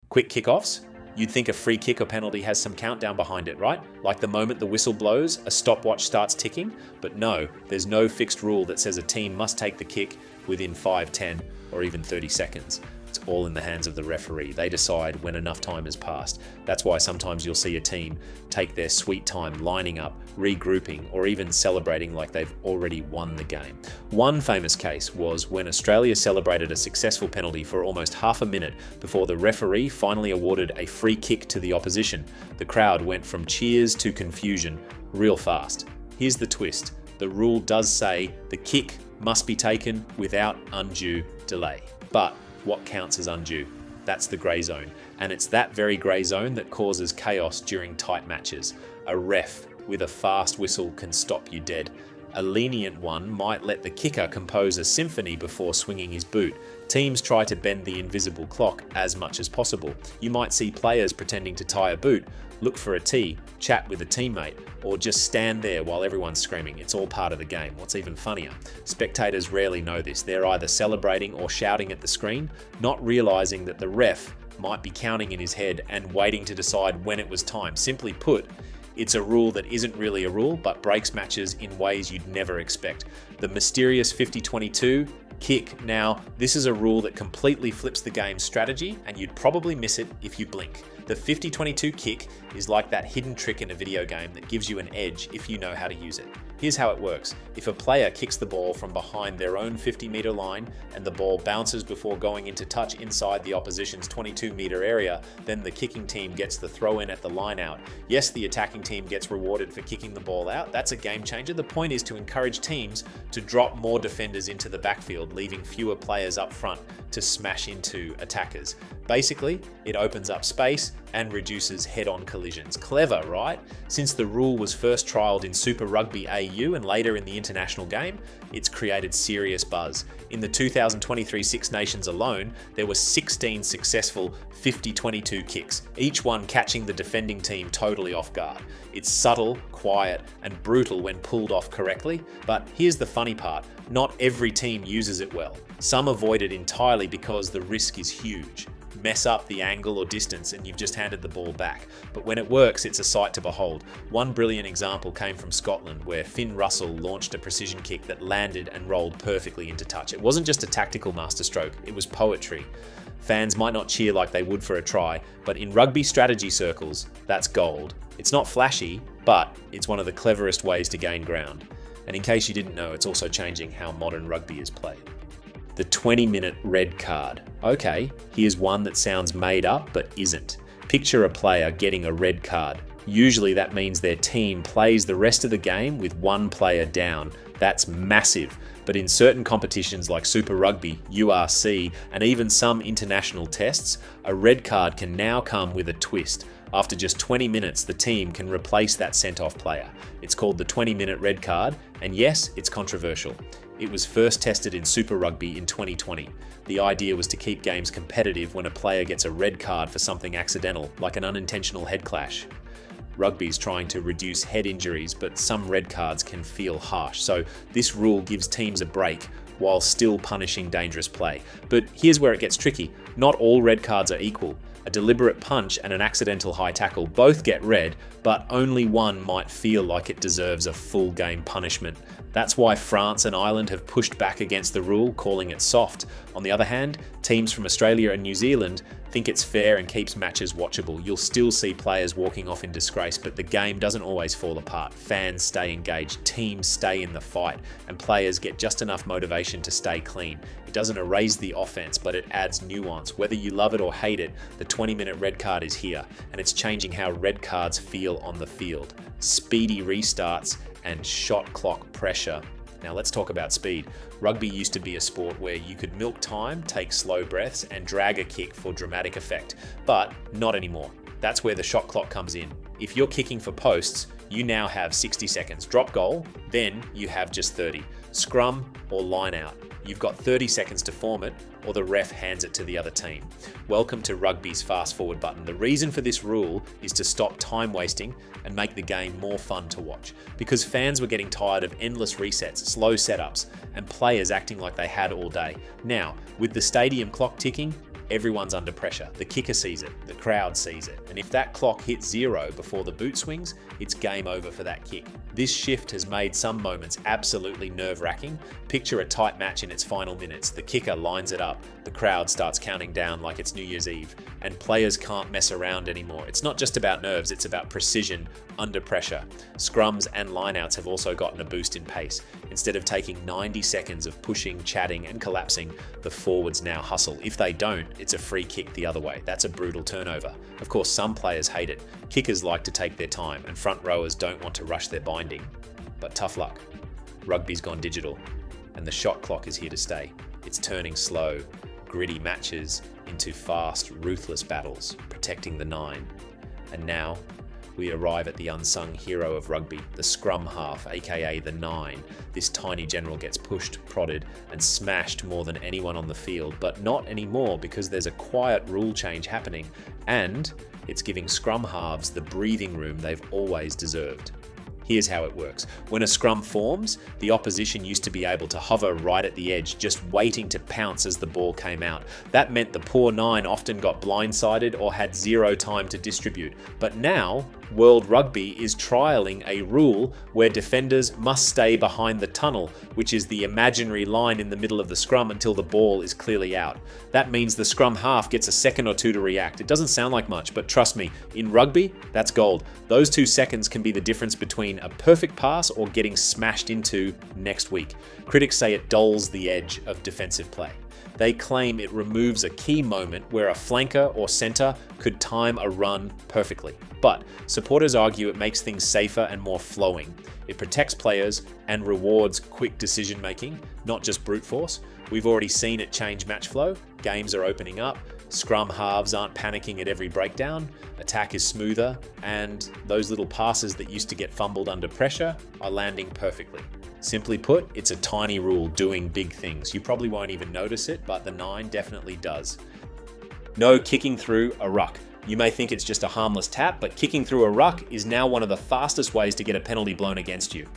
Quick kickoffs. You'd think a free kick or penalty has some countdown behind it, right? Like the moment the whistle blows, a stopwatch starts ticking. But no, there's no fixed rule that says a team must take the kick within 5, 10, or even 30 seconds. It's all in the hands of the referee. They decide when enough time has passed. That's why sometimes you'll see a team take their sweet time lining up, regrouping, or even celebrating like they've already won the game. One famous case was when Australia celebrated a successful penalty for almost half a minute before the referee finally awarded a free kick to the opposition. The crowd went from cheers to confusion real fast. Here's the twist. The rule does say the kick must be taken without undue delay. But what counts as undue? That's the grey zone. And it's that very grey zone that causes chaos during tight matches. A ref with a fast whistle can stop you dead. A lenient one might let the kicker compose a symphony before swinging his boot. Teams try to bend the invisible clock as much as possible. You might see players pretending to tie a boot, look for a tee, chat with a teammate, or just stand there while everyone's screaming. It's all part of the game. What's even funnier, spectators rarely know this. They're either celebrating or shouting at the screen, not realizing that the ref might be counting in his head and waiting to decide when it was time. Simply put, it's a rule that isn't really a rule, but breaks matches in ways you'd never expect. The mysterious 50-22 kick. Now, this is a rule that completely flips the game's strategy, and you'd probably miss it if you blink. The 50-22 kick is like that hidden trick in a video game that gives you an edge if you know how to use it. Here's how it works. If a player kicks the ball from behind their own 50-meter line and the ball bounces before going into touch inside the opposition's 22-meter area, then the kicking team gets the throw in at the line out. Yes, the attacking team gets rewarded for kicking the ball out. That's a game changer. The point is to encourage teams to drop more defenders into the backfield, leaving fewer players up front to smash into attackers. Basically, it opens up space and reduces head-on collisions. Clever, right? Since the rule was first trialled in Super Rugby AU and later in the international game, it's created serious buzz. In the 2023 Six Nations alone, there were 16 successful 50-22 kicks, each one catching the defending team totally off guard. It's subtle, quiet, and brutal when pulled off correctly, but here's the funny part. Not every team uses it well. Some avoid it entirely because the risk is huge. Mess up the angle or distance and you've just handed the ball back. But when it works, it's a sight to behold. One brilliant example came from Scotland, where Finn Russell launched a precision kick that landed and rolled perfectly into touch. It wasn't just a tactical masterstroke, it was poetry. Fans might not cheer like they would for a try, but in rugby strategy circles, that's gold. It's not flashy, but it's one of the cleverest ways to gain ground. And in case you didn't know, it's also changing how modern rugby is played. The 20-minute red card. Okay, here's one that sounds made up but isn't. Picture a player getting a red card. Usually that means their team plays the rest of the game with one player down. That's massive. But in certain competitions like Super Rugby, URC, and even some international tests, a red card can now come with a twist. After just 20 minutes, the team can replace that sent-off player. It's called the 20-minute red card, and yes, it's controversial. It was first tested in Super Rugby in 2020. The idea was to keep games competitive when a player gets a red card for something accidental, like an unintentional head clash. Rugby's trying to reduce head injuries, but some red cards can feel harsh, so this rule gives teams a break while still punishing dangerous play. But here's where it gets tricky. Not all red cards are equal. A deliberate punch and an accidental high tackle both get red, but only one might feel like it deserves a full game punishment. That's why France and Ireland have pushed back against the rule, calling it soft. On the other hand, teams from Australia and New Zealand think it's fair and keeps matches watchable. You'll still see players walking off in disgrace, but the game doesn't always fall apart. Fans stay engaged, teams stay in the fight, and players get just enough motivation to stay clean. It doesn't erase the offense, but it adds nuance. Whether you love it or hate it, the 20-minute red card is here, and it's changing how red cards feel on the field. Speedy restarts and shot clock pressure. Now let's talk about speed. Rugby used to be a sport where you could milk time, take slow breaths, and drag a kick for dramatic effect, but not anymore. That's where the shot clock comes in. If you're kicking for posts, you now have 60 seconds. Drop goal, then you have just 30. Scrum or Lineout. You've got 30 seconds to form it, or the ref hands it to the other team. Welcome to Rugby's fast forward button. The reason for this rule is to stop time wasting and make the game more fun to watch, because fans were getting tired of endless resets, slow setups, and players acting like they had all day. Now, with the stadium clock ticking, Everyone's under pressure. The kicker sees it, the crowd sees it, and if that clock hits 0 before the boot swings, it's game over for that kick. This shift has made some moments absolutely nerve-wracking. Picture a tight match in its final minutes. The kicker lines it up, the crowd starts counting down like it's New Year's Eve, and players can't mess around anymore. It's not just about nerves, it's about precision under pressure. Scrums and lineouts have also gotten a boost in pace. Instead of taking 90 seconds of pushing, chatting, and collapsing, the forwards now hustle. If they don't, it's a free kick the other way. That's a brutal turnover. Of course, some players hate it. Kickers like to take their time, and front rowers don't want to rush their binding. But tough luck. Rugby's gone digital, and the shot clock is here to stay. It's turning slow, gritty matches into fast, ruthless battles, protecting the 9. And now, we arrive at the unsung hero of rugby, the scrum half, aka the 9. This tiny general gets pushed, prodded, and smashed more than anyone on the field, but not anymore because there's a quiet rule change happening, and it's giving scrum halves the breathing room they've always deserved. Here's how it works. When a scrum forms, the opposition used to be able to hover right at the edge, just waiting to pounce as the ball came out. That meant the poor 9 often got blindsided or had 0 time to distribute. But now, World Rugby is trialling a rule where defenders must stay behind the tunnel, which is the imaginary line in the middle of the scrum until the ball is clearly out. That means the scrum half gets a second or 2 to react. It doesn't sound like much, but trust me, in rugby, that's gold. Those 2 seconds can be the difference between a perfect pass or getting smashed into next week. Critics say it dulls the edge of defensive play. They claim it removes a key moment where a flanker or centre could time a run perfectly. But supporters argue it makes things safer and more flowing. It protects players and rewards quick decision making, not just brute force. We've already seen it change match flow. Games are opening up. Scrum halves aren't panicking at every breakdown. Attack is smoother, and those little passes that used to get fumbled under pressure are landing perfectly. Simply put, it's a tiny rule doing big things. You probably won't even notice it, but the 9 definitely does. No kicking through a ruck. You may think it's just a harmless tap, but kicking through a ruck is now one of the fastest ways to get a penalty blown against you.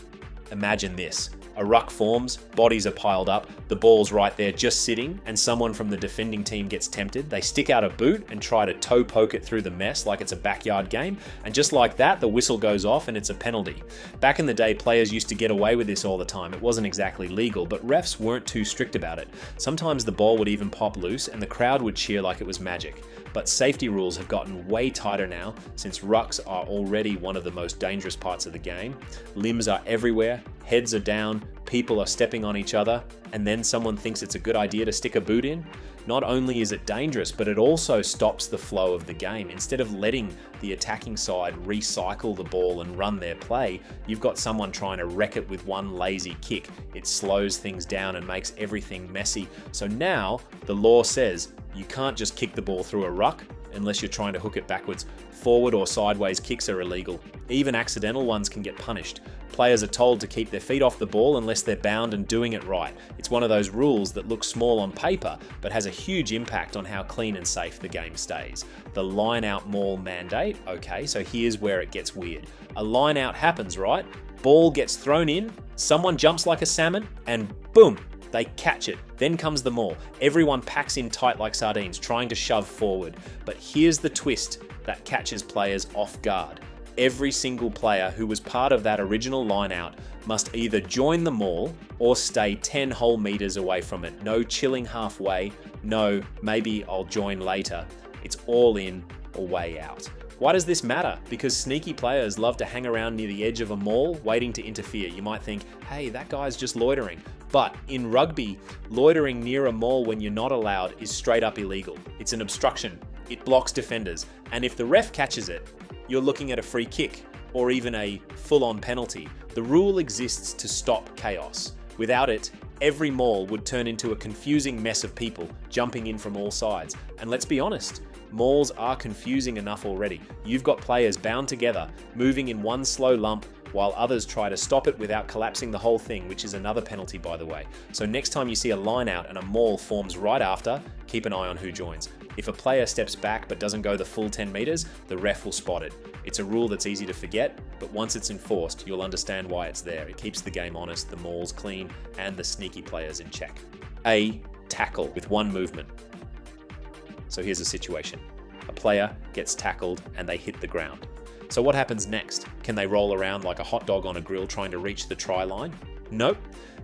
Imagine this. A ruck forms, bodies are piled up, the ball's right there just sitting, and someone from the defending team gets tempted. They stick out a boot and try to toe poke it through the mess like it's a backyard game, and just like that, the whistle goes off and it's a penalty. Back in the day, players used to get away with this all the time. It wasn't exactly legal, but refs weren't too strict about it. Sometimes the ball would even pop loose and the crowd would cheer like it was magic. But safety rules have gotten way tighter now, since rucks are already one of the most dangerous parts of the game. Limbs are everywhere, heads are down, people are stepping on each other, and then someone thinks it's a good idea to stick a boot in. Not only is it dangerous, but it also stops the flow of the game. Instead of letting the attacking side recycle the ball and run their play, you've got someone trying to wreck it with one lazy kick. It slows things down and makes everything messy. So now the law says you can't just kick the ball through a ruck unless you're trying to hook it backwards. Forward or sideways kicks are illegal. Even accidental ones can get punished. Players are told to keep their feet off the ball unless they're bound and doing it right. It's one of those rules that looks small on paper, but has a huge impact on how clean and safe the game stays. The line-out maul mandate, okay, so here's where it gets weird. A line-out happens, right? Ball gets thrown in, someone jumps like a salmon, and boom, they catch it. Then comes the maul. Everyone packs in tight like sardines, trying to shove forward. But here's the twist that catches players off guard. Every single player who was part of that original line-out must either join the maul or stay 10 whole meters away from it. No chilling halfway, no maybe I'll join later. It's all in or way out. Why does this matter? Because sneaky players love to hang around near the edge of a maul waiting to interfere. You might think, hey, that guy's just loitering. But in rugby, loitering near a maul when you're not allowed is straight up illegal. It's an obstruction. It blocks defenders. And if the ref catches it, you're looking at a free kick or even a full-on penalty. The rule exists to stop chaos. Without it, every maul would turn into a confusing mess of people jumping in from all sides. And let's be honest, mauls are confusing enough already. You've got players bound together, moving in one slow lump, while others try to stop it without collapsing the whole thing, which is another penalty, by the way. So next time you see a line out and a maul forms right after, keep an eye on who joins. If a player steps back but doesn't go the full 10 meters, the ref will spot it. It's a rule that's easy to forget, but once it's enforced, you'll understand why it's there. It keeps the game honest, the mauls clean, and the sneaky players in check. A tackle with one movement. So here's a situation. A player gets tackled and they hit the ground. So what happens next? Can they roll around like a hot dog on a grill trying to reach the try line? Nope.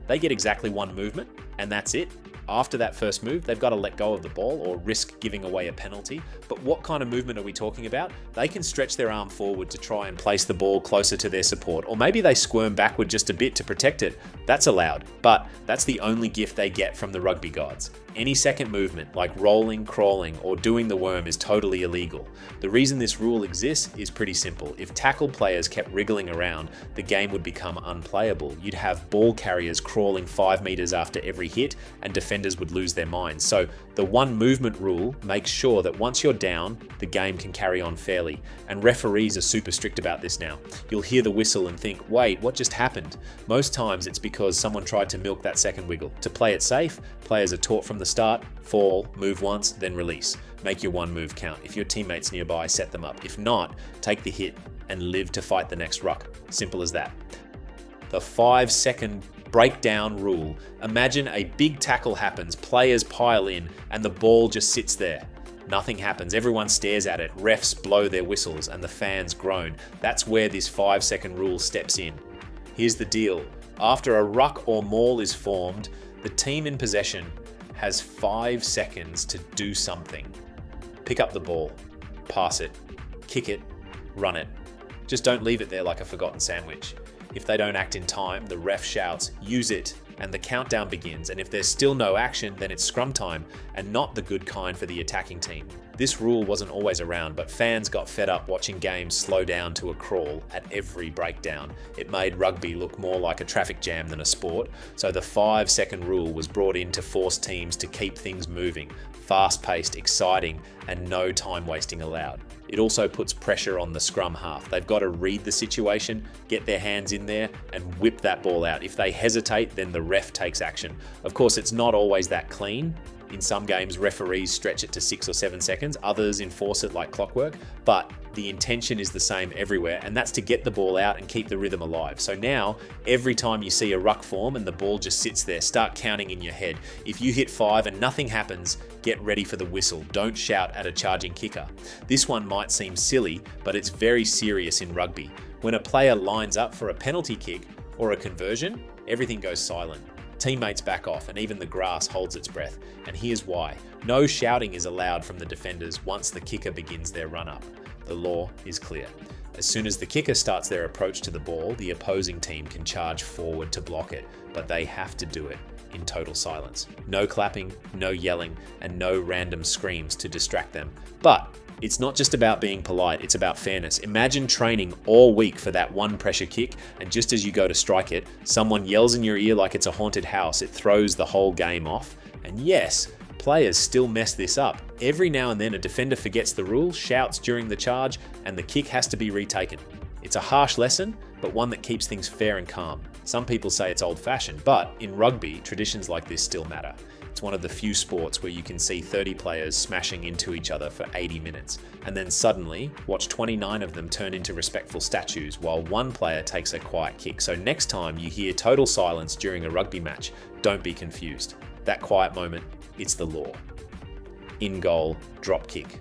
They get exactly one movement, and that's it. After that first move, they've got to let go of the ball or risk giving away a penalty. But what kind of movement are we talking about? They can stretch their arm forward to try and place the ball closer to their support, or maybe they squirm backward just a bit to protect it. That's allowed, but that's the only gift they get from the rugby gods. Any second movement, like rolling, crawling, or doing the worm, is totally illegal. The reason this rule exists is pretty simple. If tackled players kept wriggling around, the game would become unplayable. You'd have ball carriers crawling 5 meters after every hit, and defenders would lose their minds. So the one movement rule makes sure that once you're down, the game can carry on fairly. And referees are super strict about this now. You'll hear the whistle and think, wait, what just happened? Most times it's because someone tried to milk that second wiggle. To play it safe, players are taught from the start, fall, move once, then release. Make your one move count. If your teammate's nearby, set them up. If not, take the hit and live to fight the next ruck. Simple as that. The 5-second breakdown rule. Imagine a big tackle happens, players pile in, and the ball just sits there. Nothing happens. Everyone stares at it. Refs blow their whistles and the fans groan. That's where this 5-second rule steps in. Here's the deal. After a ruck or maul is formed, the team in possession has 5 seconds to do something. Pick up the ball, pass it, kick it, run it. Just don't leave it there like a forgotten sandwich. If they don't act in time, the ref shouts, "Use it," and the countdown begins. And if there's still no action, then it's scrum time, and not the good kind for the attacking team. This rule wasn't always around, but fans got fed up watching games slow down to a crawl at every breakdown. It made rugby look more like a traffic jam than a sport, so the 5-second rule was brought in to force teams to keep things moving, fast-paced, exciting, and no time wasting allowed. It also puts pressure on the scrum half. They've got to read the situation, get their hands in there, and whip that ball out. If they hesitate, then the ref takes action. Of course, it's not always that clean. In some games, referees stretch it to 6 or 7 seconds, others enforce it like clockwork, but the intention is the same everywhere, and that's to get the ball out and keep the rhythm alive. So now, every time you see a ruck form and the ball just sits there, start counting in your head. If you hit 5 and nothing happens, get ready for the whistle. Don't shout at a charging kicker. This one might seem silly, but it's very serious in rugby. When a player lines up for a penalty kick or a conversion, everything goes silent. Teammates back off, and even the grass holds its breath. And here's why. No shouting is allowed from the defenders once the kicker begins their run-up. The law is clear. As soon as the kicker starts their approach to the ball, the opposing team can charge forward to block it, but they have to do it in total silence. No clapping, no yelling, and no random screams to distract them. But it's not just about being polite, it's about fairness. Imagine training all week for that one pressure kick, and just as you go to strike it, someone yells in your ear like it's a haunted house. It throws the whole game off. And yes, players still mess this up. Every now and then a defender forgets the rule, shouts during the charge, and the kick has to be retaken. It's a harsh lesson, but one that keeps things fair and calm. Some people say it's old-fashioned, but in rugby, traditions like this still matter. It's one of the few sports where you can see 30 players smashing into each other for 80 minutes, and then suddenly watch 29 of them turn into respectful statues while one player takes a quiet kick. So next time you hear total silence during a rugby match, don't be confused. That quiet moment, it's the law. In goal, drop kick.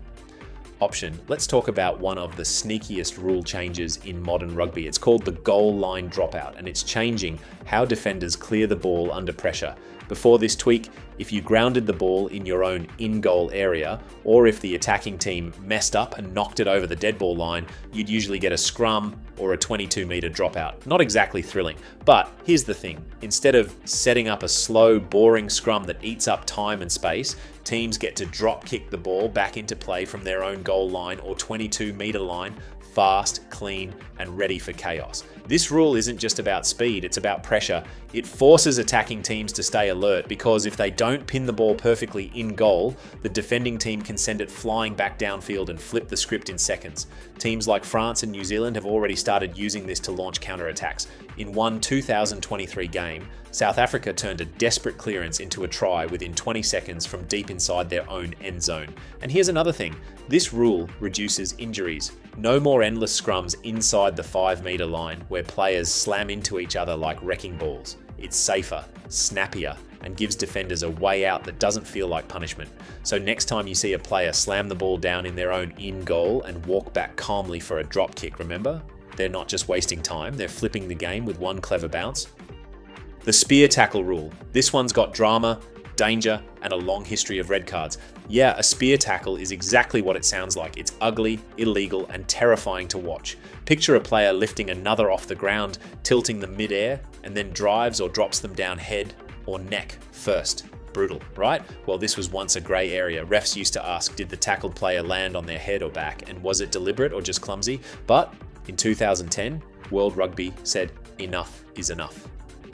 Option. Let's talk about one of the sneakiest rule changes in modern rugby. It's called the goal line dropout, and it's changing how defenders clear the ball under pressure. Before this tweak, if you grounded the ball in your own in-goal area, or if the attacking team messed up and knocked it over the dead ball line, you'd usually get a scrum or a 22-meter dropout. Not exactly thrilling, but here's the thing. Instead of setting up a slow, boring scrum that eats up time and space, teams get to drop kick the ball back into play from their own goal line or 22-meter line, fast, clean, and ready for chaos. This rule isn't just about speed, it's about pressure. It forces attacking teams to stay alert because if they don't pin the ball perfectly in goal, the defending team can send it flying back downfield and flip the script in seconds. Teams like France and New Zealand have already started using this to launch counterattacks. In one 2023 game, South Africa turned a desperate clearance into a try within 20 seconds from deep inside their own end zone. And here's another thing. This rule reduces injuries. No more endless scrums inside the 5-meter line where players slam into each other like wrecking balls. It's safer, snappier, and gives defenders a way out that doesn't feel like punishment. So next time you see a player slam the ball down in their own in goal and walk back calmly for a drop kick, remember? They're not just wasting time, they're flipping the game with one clever bounce. The spear tackle rule. This one's got drama, danger, and a long history of red cards. Yeah, a spear tackle is exactly what it sounds like. It's ugly, illegal, and terrifying to watch. Picture a player lifting another off the ground, tilting them mid-air, and then drives or drops them down head or neck first. Brutal, right? Well, this was once a grey area. Refs used to ask, did the tackled player land on their head or back, and was it deliberate or just clumsy? But in 2010, World Rugby said enough is enough.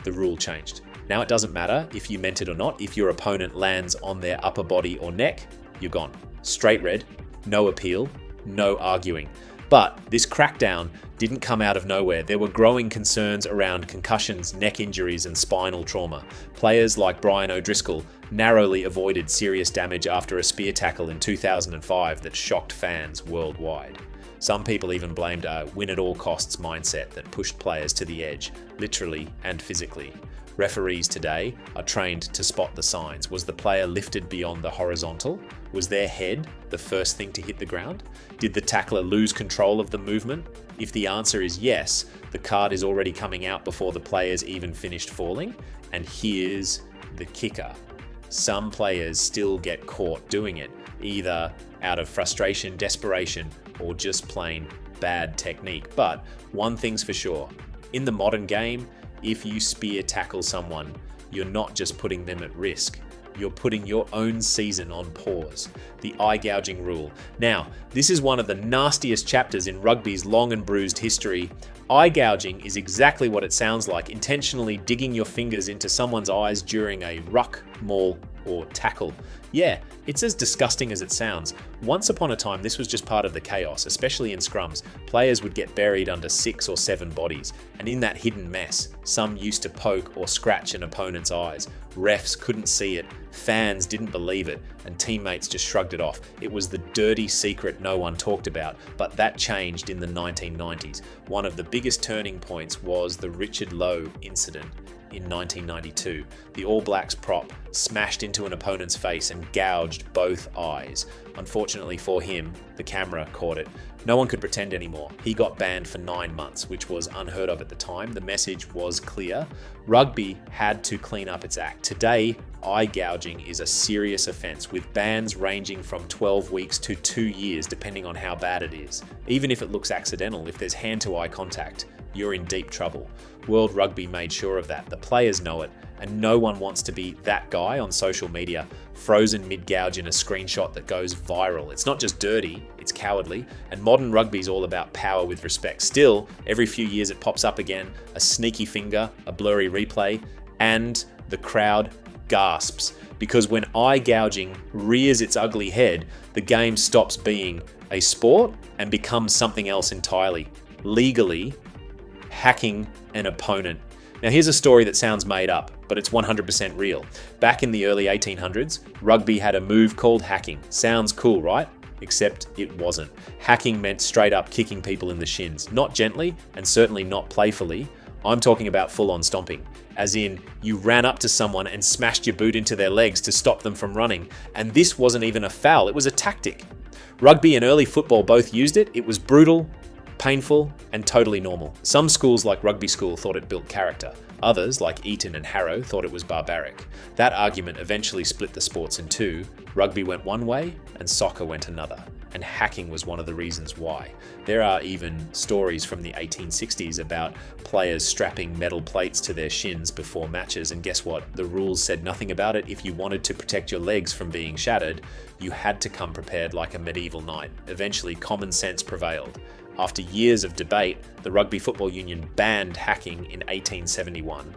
The rule changed. Now it doesn't matter if you meant it or not. If your opponent lands on their upper body or neck, you're gone. Straight red, no appeal, no arguing. But this crackdown didn't come out of nowhere. There were growing concerns around concussions, neck injuries, and spinal trauma. Players like Brian O'Driscoll narrowly avoided serious damage after a spear tackle in 2005 that shocked fans worldwide. Some people even blamed a win-at-all-costs mindset that pushed players to the edge, literally and physically. Referees today are trained to spot the signs. Was the player lifted beyond the horizontal? Was their head the first thing to hit the ground? Did the tackler lose control of the movement? If the answer is yes, the card is already coming out before the players even finished falling. And here's the kicker. Some players still get caught doing it, either out of frustration, desperation, or just plain bad technique. But one thing's for sure, in the modern game, if you spear tackle someone, you're not just putting them at risk, you're putting your own season on pause. The eye gouging rule. Now, this is one of the nastiest chapters in rugby's long and bruised history. Eye gouging is exactly what it sounds like, intentionally digging your fingers into someone's eyes during a ruck, maul, or tackle. Yeah, it's as disgusting as it sounds. Once upon a time, this was just part of the chaos, especially in scrums. Players would get buried under 6 or 7 bodies, and in that hidden mess, some used to poke or scratch an opponent's eyes. Refs couldn't see it, fans didn't believe it, and teammates just shrugged it off. It was the dirty secret no one talked about, but that changed in the 1990s. One of the biggest turning points was the Richard Lowe incident. In 1992, the All Blacks prop smashed into an opponent's face and gouged both eyes. Unfortunately for him, the camera caught it. No one could pretend anymore. He got banned for 9 months, which was unheard of at the time. The message was clear. Rugby had to clean up its act. Today, eye gouging is a serious offence, with bans ranging from 12 weeks to 2 years, depending on how bad it is. Even if it looks accidental, if there's hand-to-eye contact, you're in deep trouble. World Rugby made sure of that. The players know it, and no one wants to be that guy on social media, frozen mid-gouge in a screenshot that goes viral. It's not just dirty, it's cowardly, and modern rugby's all about power with respect. Still, every few years it pops up again, a sneaky finger, a blurry replay, and the crowd gasps. Because when eye gouging rears its ugly head, the game stops being a sport and becomes something else entirely. Legally, hacking an opponent. Now here's a story that sounds made up, but it's 100% real. Back in the early 1800s, rugby had a move called hacking. Sounds cool, right? Except it wasn't. Hacking meant straight up kicking people in the shins. Not gently, and certainly not playfully. I'm talking about full-on stomping. As in, you ran up to someone and smashed your boot into their legs to stop them from running. And this wasn't even a foul, it was a tactic. Rugby and early football both used it. It was brutal, painful, and totally normal. Some schools like Rugby School thought it built character. Others, like Eton and Harrow, thought it was barbaric. That argument eventually split the sports in two. Rugby went one way and soccer went another. And hacking was one of the reasons why. There are even stories from the 1860s about players strapping metal plates to their shins before matches, and guess what? The rules said nothing about it. If you wanted to protect your legs from being shattered, you had to come prepared like a medieval knight. Eventually, common sense prevailed. After years of debate, the Rugby Football Union banned hacking in 1871.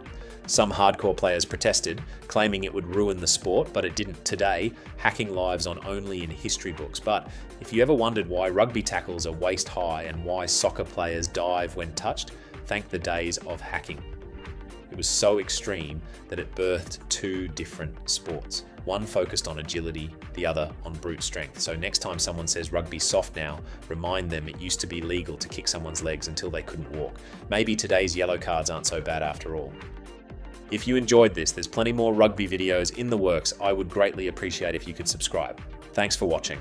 Some hardcore players protested, claiming it would ruin the sport, but it didn't. Today, hacking lives on only in history books. But if you ever wondered why rugby tackles are waist high and why soccer players dive when touched, thank the days of hacking. It was so extreme that it birthed two different sports. One focused on agility, the other on brute strength. So next time someone says rugby's soft now, remind them it used to be legal to kick someone's legs until they couldn't walk. Maybe today's yellow cards aren't so bad after all. If you enjoyed this, there's plenty more rugby videos in the works. I would greatly appreciate if you could subscribe. Thanks for watching.